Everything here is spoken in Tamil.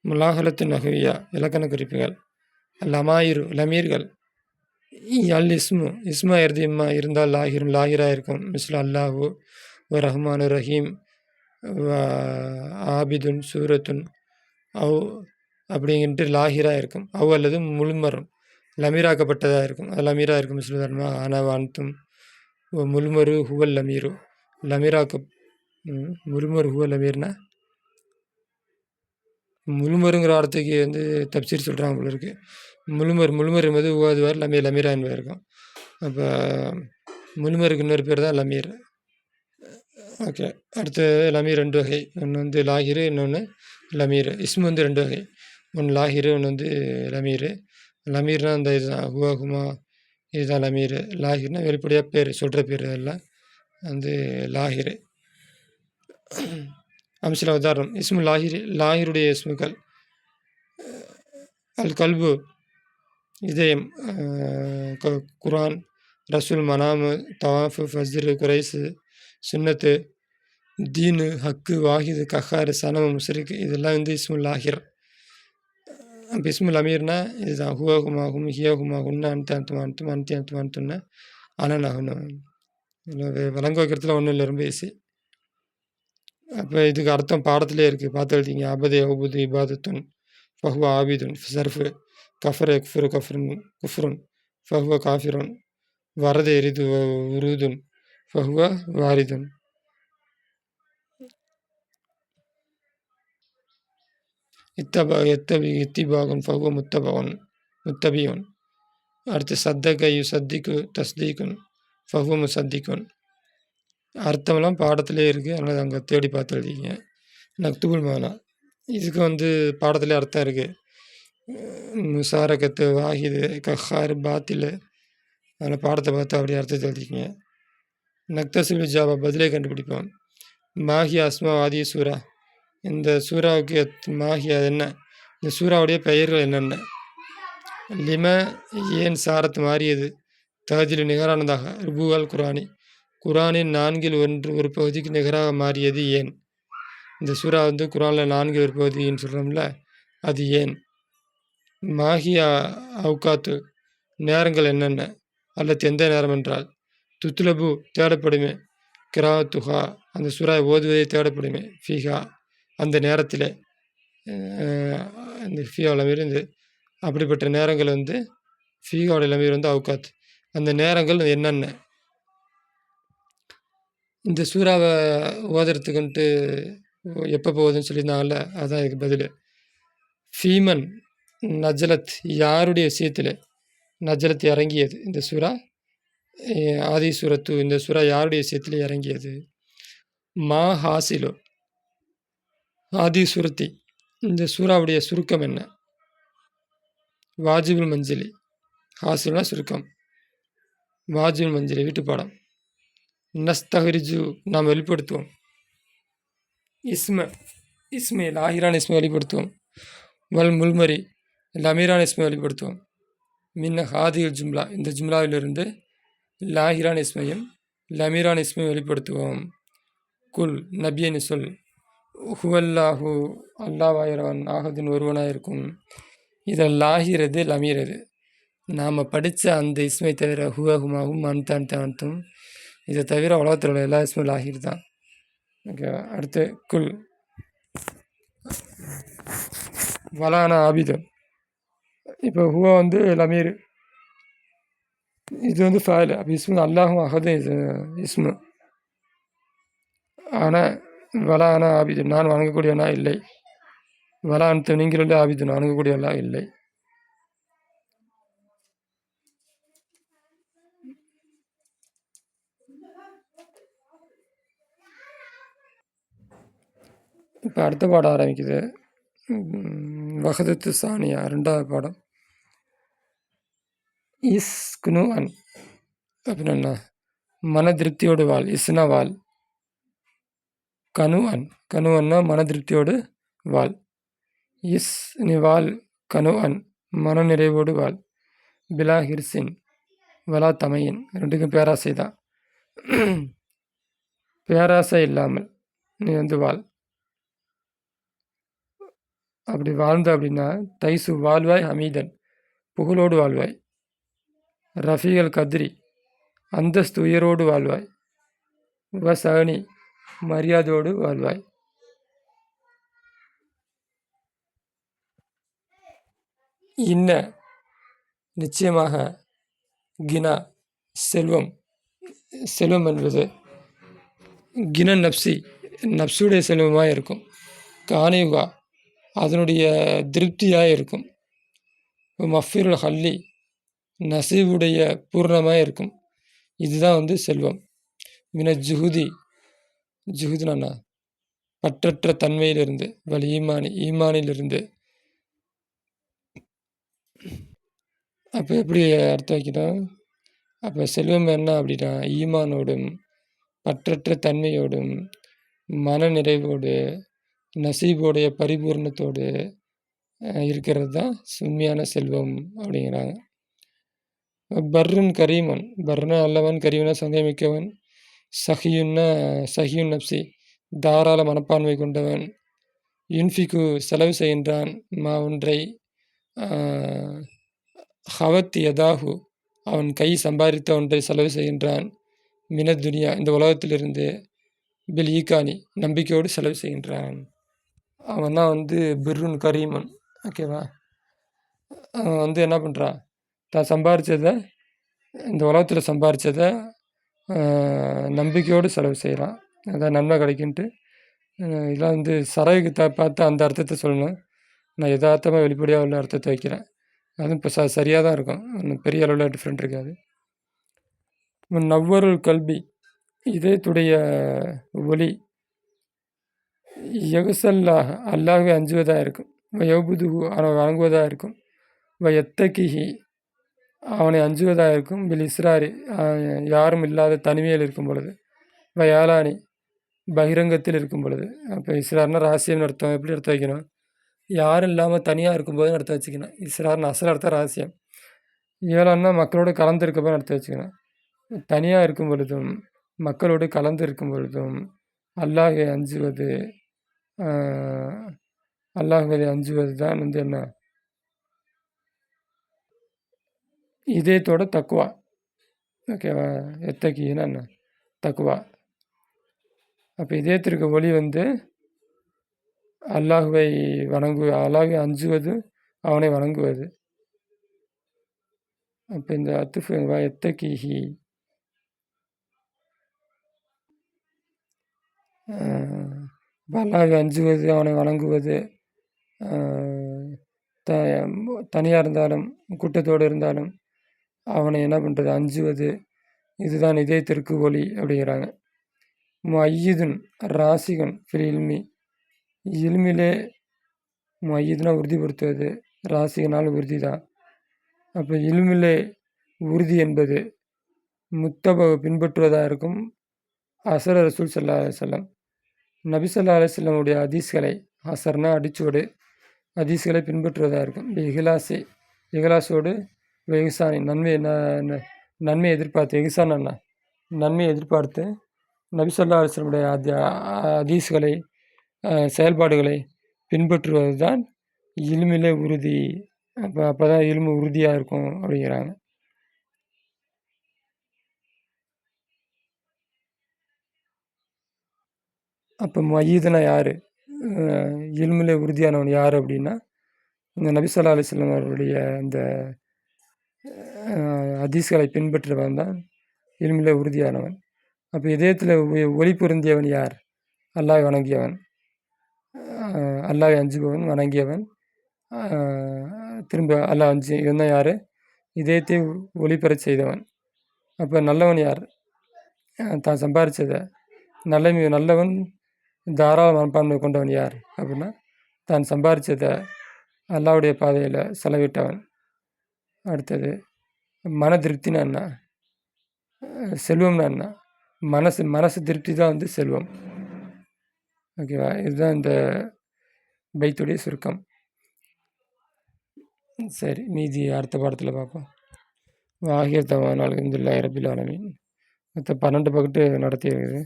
முலாஹலத்து நகவியா இலக்கண குறிப்புகள். லமாயிரு லமீர்கள். அல் இஸ்மு இஸ்மா இம்மா இருந்தால் லாகிரும் லாகிராக இருக்கும். மிஸ்ல அல்லாஹு வ ரஹ்மானு ரஹீம் வ ஆபிதுன் சூரத்துன் அவ் அப்படிங்கிட்டு லாகிராக இருக்கும். அவ் அல்லது முழுமரும் லமீராக்கப்பட்டதாக இருக்கும். அது லமீராக இருக்கும். மிஸ்ல தர்மா ஆனா வான்த்தும் முழுமரு ஹுவல் லமீரு லமீராக்க முழுமரு ஹுவல் லமீர்னா முழுமருங்கிற வார்த்தைக்கு வந்து தப்சீர் சொல்கிறாங்க போல இருக்குது. முழுமர் என்பது ஓதுவார் லமீரா என்பது இருக்கும். அப்போ முழுமருக்கு இன்னொரு பேர் தான் லமீர். ஓகே, அடுத்து லமீர் 2 வகை. ஒன்று வந்து லாகிரு, இன்னொன்று லமீர். இஸ்மு வந்து 2 வகை. ஒன்று லாகிரு, ஒன்று வந்து லமீர். லமீர்னா அந்த இதுதான் ஹுவா ஹுமா, இதுதான் லமீர். லாகிர்னா வெளிப்படையாக பேர் சொல்கிற பேர் எல்லாம் வந்து லாகிரு. அம்சில உதாரணம் இஸ்மு லாகிரி லாகிருடைய இஸ்முக்கள் அல் கல்பு இதயம், குரான், ரசூல், மனாமு, தவாஃபு, ஃபஜ்ரு, குரைஸு, சுன்னத்து, தீனு, ஹக்கு, வாஹிது, கஹாரு, சனமு, முஸ்ரிக், இதெல்லாம் வந்து இஸ்முல் லாஹிர். அப்போ இஸ்முல் அமீர்னா இதுதான் ஹுவா ஹுமாகும் ஹியா ஹுமாகுன்னா அன்ட்டு அந்துமா அன்த்தும் அன்த்தி அந்துமா அன்த்துன்னு அனனாகணும். விளங்க வைக்கிறதுல ஒன்றும் இல்லை, ரொம்ப ஈஸி. அப்போ இதுக்கு அர்த்தம் பாடத்திலே இருக்குது, பார்த்து எழுதிங்க. அபதே அவுபுது இபாதத்துன் ஃபஹுவ ஆபிதுன் சர்ஃபு கஃபர் எக்ஃபுரு கஃப்ருன் குஃப்ருன் ஃபஹுவ காஃபிருன் வரது எரிது உருதுன் ஃபஹுவ வாரிதுன். இத்திபாகுன் ஃபஹுவ முத்தபியுன். அடுத்து சத்தக யுசத்திக்கு தஸ்தீக்குன் ஃபஹுவ முசத்திக்குன். அர்த்தமெல்லாம் பாடத்திலே இருக்குது, அதனால் அங்கே தேடி பார்த்து எழுதிங்க. நக்துபுல் மானா இதுக்கு வந்து பாடத்திலே அர்த்தம் இருக்குது. முசாரகத்து, வாஹிது, கஹார், பாத்திலு, அதில் பாடத்தை பார்த்து அப்படியே அர்த்தத்தை எழுதிக்கிங்க. நக்தசில் ஜாபா பதிலே கண்டுபிடிப்போம். மாஹியா அஸ்மா ஆதி சூரா, இந்த சூறாவுக்கு மாஹியா என்ன, இந்த சூறாவுடைய பெயர்கள் என்னென்ன. லிம ஏன் சாரத் மாறியது, தஹஜிலு நிகரானதாக, ருபுவால் குரானி குரானின் 4 ஒரு பகுதிக்கு நிகராக மாறியது ஏன். இந்த சூறா வந்து குரானில் 4 ஒரு பகுதின்னு சொல்கிறோம்ல, அது ஏன். மாஹியா அவுகாத்து நேரங்கள் என்னென்ன, அல்லது எந்த நேரம் என்றால். துத்துலபு தேடப்படுமே, கிராத்துஹா அந்த சூறா ஓதுவதை தேடப்படுமே, ஃபீஹா அந்த நேரத்தில், இந்த ஃபீஹாவில் மாரி இந்த அப்படிப்பட்ட நேரங்கள் வந்து ஃபீஹாவோட லமீர் வந்து அவுகாத், அந்த நேரங்கள் என்னென்ன. இந்த சூறாவை ஓதுறதுக்குன்ட்டு எப்போ போகுதுன்னு சொல்லியிருந்தாங்கல்ல, அதுதான் இதுக்கு பதில். ஃபீமன் நஜலத் யாருடைய விஷயத்தில் நஜலத் இறங்கியது, இந்த சூறா ஆதி சூரத்து, இந்த சூறா யாருடைய விஷயத்தில் இறங்கியது. மா ஹாசிலோ ஆதி சூரத்தி, இந்த சூறாவுடைய சுருக்கம் என்ன. வாஜிபுல் மஞ்சளி, ஹாசில்னா சுருக்கம், வாஜிபுல் மஞ்சளி வீட்டுப்பாடம். நஸ்தஹரிஜு நாம் வெளிப்படுத்துவோம். இஸ்மே லாஹிரான் இஸ்மை வெளிப்படுத்துவோம். வல் முல்மரி லமீரான் இஸ்மை வெளிப்படுத்துவோம். மின்ன ஹாதில் ஜும்லா, இந்த ஜும்லாவிலிருந்து லாஹிரான் இஸ்மையும் லமீரான் இஸ்மையும் வெளிப்படுத்துவோம். குல் நபியனு சொல், ஹுவல்லாஹு அல்லாவாயிரவன் ஆகதின் ஒருவனாக இருக்கும். இதில் லாஹிரது லமீரது நாம் படித்த அந்த இஸ்மை தவிர ஹுவ ஹுமாவும் அன்தான் தான்த்தும், இதை தவிர உலகத்தில் உள்ள எல்லா இஸ்மும் லாஹிர் தான். ஓகே, அடுத்து குல் வலானா ஆபிதன். இப்போ ஹுவா வந்து லமீர், இது வந்து ஃபாயில். அப்போ இஸ்மு அல்லாஹும் அகதும் இஸ்மு. ஆனால் வலானா ஆபிதன் நான் வணங்கக்கூடியவனா இல்லை. வலான்ட்டு நீங்கள் ஆபிதன் வணங்கக்கூடியவனா இல்லை. இப்போ அடுத்த பாடம் ஆரம்பிக்குது. வஹதத்து சானியா 2வது பாடம். இஸ்குனு அன் அப்படின்னா மன திருப்தியோடு வாழ், இஸ்னா வாழ். கனு அன்னா மன திருப்தியோடு வாழ். இஸ் நீ வாழ், கனு அன் மன நிறைவோடு வாழ். பிலா ஹிர்சின் வலா தமையின், ரெண்டுக்கும் பேராசை தான். பேராசை இல்லாமல் நீ வந்து வாழ். அப்படி வாழ்ந்த அப்படின்னா தைசு வாழ்வாய் ஹமீதன், புகழோடு வாழ்வாய். ரஃபீகல் கத்ரி, அந்தஸ்து உயரோடு வாழ்வாய். வசனி, மரியாதையோடு வாழ்வாய். இன்ன, நிச்சயமாக. கினா, செல்வம். செல்வம் என்பது கின நப்சி, நப்சுடைய செல்வமாக இருக்கும். காணிவா, அதனுடைய திருப்தியாக இருக்கும். மஃபிருல் ஹல்லி, நசீவுடைய பூர்ணமாக இருக்கும். இதுதான் வந்து செல்வம். மின ஜுகுதி, ஜுகுதுனா பற்றற்ற தன்மையிலிருந்து, வல் ஈமானி, ஈமானிலிருந்து. அப்போ எப்படி அர்த்தம் வைக்கிறோம்? அப்போ செல்வம் என்ன அப்படின்னா ஈமானோடும் பற்றற்ற தன்மையோடும் மன நிறைவோடு நசீபோடைய பரிபூர்ணத்தோடு இருக்கிறது தான் உண்மையான செல்வம் அப்படிங்கிறாங்க. பர்ருன் கரீமன், பர்னா அல்லவன், கரீமனா சங்கமிக்கவன், சஹியுன்னா சஹியுன் நப்சி, தாராள மனப்பான்மை கொண்டவன், யுன்ஃபிகு செலவு செய்கின்றான், மா ஒன்றை, ஹவத் யதாஹு அவன் கை சம்பாதித்த ஒன்றை செலவு செய்கின்றான், மின துனியா இந்த உலகத்திலிருந்து, பில் ஈகானி நம்பிக்கையோடு செலவு செய்கின்றான். அவன் தான் வந்து பிர்ருன் கரீமன். ஓகேவா? அவன் வந்து என்ன பண்ணுறான், தான் சம்பாரித்ததை, இந்த உலகத்தில் சம்பாரித்ததை நம்பிக்கையோடு செலவு செய்கிறான். அதான் நன்மை கிடைக்குன்ட்டு. இதெல்லாம் வந்து சரகுக்கு பார்த்து அந்த அர்த்தத்தை சொல்லணும். நான் யதார்த்தமாக வெளிப்படையாக உள்ள அர்த்தத்தை வைக்கிறேன். அதுவும் இப்போ சரியாக தான் இருக்கும், ஒன்றும் பெரிய அளவில் டிஃப்ரெண்ட் இருக்காது. நவ்வருள் கல்வி, இதயத்துடைய ஒளி, யகுசல்லாஹ் அல்லாஹ்வை அஞ்சுவதாக இருக்கும். யவுபுதுஹு அவனை வணங்குவதாக இருக்கும். எத்தகிஹி அவனை அஞ்சுவதாக இருக்கும். பில் இஸ்ராரி யாரும் இல்லாத தனிமையில் இருக்கும் பொழுது. ஏலானி பகிரங்கத்தில் இருக்கும் பொழுது. அப்போ இஸ்ரார்னா ரகசியம்னு அர்த்தம். எப்படி அர்த்தம் வைக்கணும்? யாரும் இல்லாமல் தனியாக இருக்கும்போது அர்த்தம் வச்சுக்கணும். இஸ்ரார்னு அசல் அர்த்தம் ரகசியம். ஏலான்னா மக்களோடு கலந்து இருக்கப்போ அர்த்தம் வச்சுக்கணும். தனியாக இருக்கும் பொழுதும் மக்களோடு கலந்து இருக்கும் பொழுதும் அல்லாஹை அஞ்சுவது, அல்லாஹ்வை அஞ்சுவது தான் வந்து என்ன, இதயத்தோட தக்குவா. ஓகேவா? எத்தகின்னா என்ன, தக்குவா. அப்போ இதயத்திற்கு ஒளி வந்து அல்லாஹ்வை அல்லாஹ்வை அஞ்சுவது, அவனை வணங்குவது. அப்போ இந்த அத்துஃபு எத்தகிஹி அல்லாஹ்வை அஞ்சுவது, அவனை வணங்குவது, தனியாக இருந்தாலும் கூட்டத்தோடு இருந்தாலும் அவனை என்ன பண்ணுறது, அஞ்சுவது, இதுதான் இதயத்திற்கு ஒளி அப்படிங்கிறாங்க. முய்யிதுன் ராசிகன் ஃபில் இல்மி, இல்மிலே முய்யிதுனா உறுதிப்படுத்துவது, ராசிகனால் உறுதி தான். அப்போ இல்மிலே உறுதி என்பது முத்தப பின்பற்றுவதாக இருக்கும். அசர ரசூல் ஸல்லல்லாஹு அலைஹி வஸல்லம், நபி ஸல்லல்லாஹு அலைஹி வஸல்லமுடைய ஹதீஸ்களை, அசர்னா அடிச்சுவடு, ஹதீஸ்களை பின்பற்றுவதாக இருக்கும். இஹ்லாஸி இஹ்லாஸோடு, இஹ்சானி நன்மை எதிர்பார்த்து, இஹ்சான் என்ன நன்மையை எதிர்பார்த்து நபி ஸல்லல்லாஹு அலைஹி வஸல்லமுடைய ஹதீஸ்களை, செயல்பாடுகளை பின்பற்றுவது தான் இல்மிலே உறுதி. அப்போ தான் இல்மு உறுதியாக இருக்கும் அப்படிங்கிறாங்க. அப்போ முய்யிதுனா யார், இல்மிலே உறுதியானவன் யார் அப்படின்னா இந்த நபி ஸல்லல்லாஹு அலைஹி வஸல்லம் அவருடைய அந்த ஹதீஸ்களை பின்பற்றுவன் தான் இல்மிலே உறுதியானவன். அப்போ இதயத்தில் ஒளி பொருந்தியவன் யார், அல்லாஹ் வணங்கியவன், அல்லாஹ் அஞ்சுபவன், வணங்கியவன், திரும்ப அல்லாஹ் அஞ்சு, இவன் தான் யார், இதயத்தை ஒளிபெறச் செய்தவன். அப்போ நல்லவன் யார், தான் சம்பாரித்ததை நல்லவன், தாராள மனப்பான்மை கொண்டவன் யார் அப்படின்னா தான் சம்பாரித்ததை அல்லாஹ்வுடைய பாதையில் செலவிட்டவன். அடுத்தது மன திருப்தினா என்ன, செல்வம்னா என்ன, மனசு திருப்தி தான் வந்து செல்வம். ஓகேவா? இதுதான் இந்த பைத்துடைய சுருக்கம். சரி, மீதி அடுத்த பாடத்தில் பார்ப்போம். ஆகிய தவான் அல்ஹம்துலில்லாஹி ரப்பில் ஆலமீன். மொத்தம் 12 பகுட்டு நடத்தியிருக்குது.